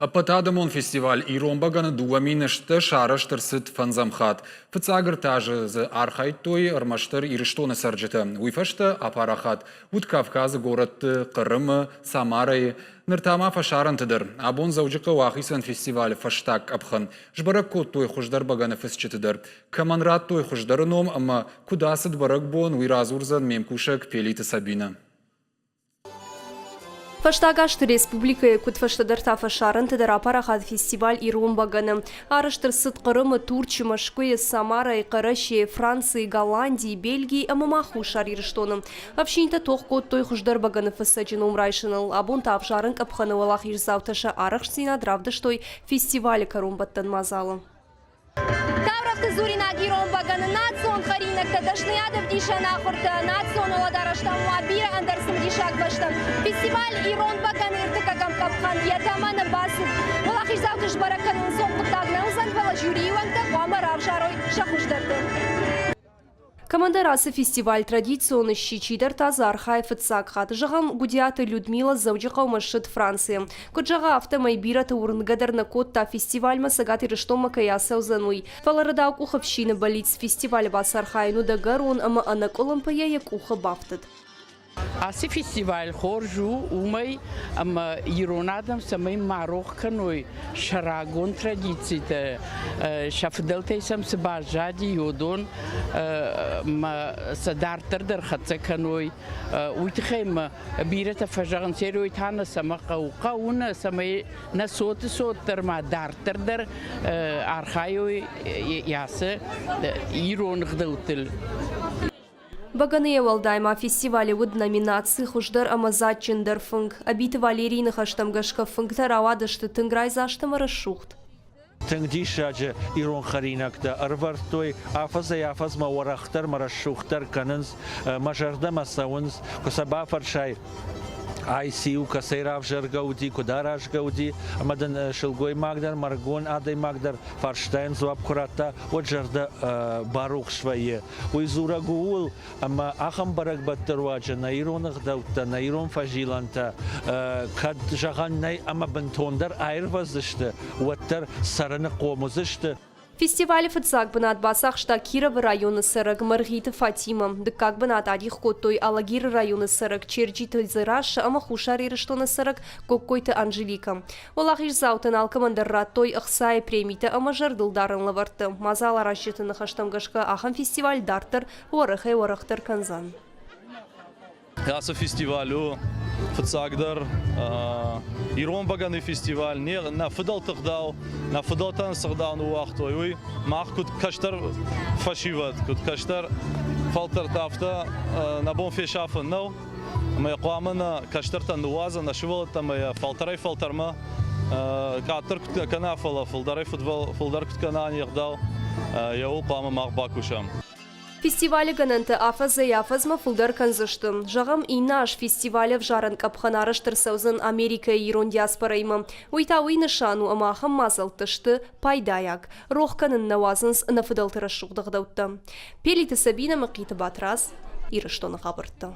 Апатадамон фестиваль Иромбаганы дуаминышты шарыштыр сыт фанзамхат. Фыцагыр тажы зы архайтой армаштыр ирыштоны сарджыты. Уйфашты апарахат. Уд Кавказы городты, Қырымы, Самарай. Ныртама фашарантыдыр. Абон заужықы уақисан фестиваль фаштак апхан. Жбарак код той хуждар баганы фысчытыдыр. Каманрат той хуждарыном, ама кудасыд барак бон уйразурзан мемкушек пелиты Сабина. Фаштагашты республикая кут фаштадарта фашарын тыдыр апарахат фестиваль Иромбаганы. Арыштыр сыт Қырымы, Турчы, Машкы, Самара, Қараши, Франции, Голландии, Бельгии, амамаху шарирыштоны. Вообще-то тох код той хуждар баганы фасаджин умрайшыныл. Абун тавшарын капханы валах ирзавташа арахсина дравдыштой фестиваль Карумбаттан мазалы. Таврафты Зурина Иромбаганы национ харинак тадашныядов дишана хурта национ оладарашта муабира андарсым дишак баштан. Фестиваль Иромбаганы иртыкагам капхан ятаманы басып. Валах ирзавтыш бараканын соқпыттагны узанвала жюри уанта вама равжарой шахуждарды. Командарасы фестиваль традиционный щичидар тазар хайфыцакхат. Жагам гудиаты Людмила заужиқа умашыт Франция. Куджага автомайбираты урынгадарна котта фестиваль масагат ирыштома каяса узануй. Фаларада куховщина болиц фестиваль басар хайну да гарон, ама анак олимпия як уха бафтат. Аси фестиваль хоржу умай ама иронадам самай марох каной шарагон традициите шафделте сам сбажади йодон ма садартер дер хатса каной уйтхем бирата фажаган серой тана сама қауна самай насот сотер ма дартер дер архайой ясы ирон гдалтел. Баганы валдайма фестивале уд номинации хуждар амазатчин дерфунг. Абиты Валерийны хаштамгашка фунгтар авадышты тынграй заштама расшухт. Тыңдишаджы ирон харинакта арвартой афаз маварахтар марашухтар канынс мажарда масауынс кусаба фаршай ICU касайрав жаргауди кудараш гауди амадан шилгой магдар маргон адай магдар фарштайн зуаб курата вот жарда барух швае уйзура гуул ама ахам барак баттарваджа на иронах даутта на ирон фажиланта кад жаганнай ама бентондар айрвазышты уаттар сараны қомузышты. Фестиваль фыцак бынат басах шта Киров районы сырык Маргита Фатима. Дыкак бынат адих коттой Алагир районы сырык Черджиты Зыраш, ама хушар ирыштоны сырык Коккойты Анжелика. Олах ирзаутын алкамандар раттой ықсай премита ама жардылдарын лаварты. Мазал арашчытыны хаштамгашка ахам фестиваль дартыр уарыхай уарыхтыр канзан. Ясы фестивалю фыцагдар Иромбаганы фестиваль не на фудал тыгдау на фудалтан сыгдауны уақыт ой мақ кут каштар фашиват кут каштар фалтар тафта на бон фешафын нау мы қуамына каштартан дуаза на шывалта мы фалтарма катыр кут канафала фулдарай футбол фулдар кут канани ягдау яу қуамы мақ бакушам. Фестивалі гананты афазы яфазма фулдар канзыштым. Жағам инаш фестивалі в жаран капханарыштыр саузын Америка ирон диаспорайма. Уйта уйны шану ама ахам мазал тышты пайдаяк. Рохканын навазынс нафыдалтыра шуғдығдаутты. Пелиті Сабина Мақиты Батрас ирыштоны қабыртты.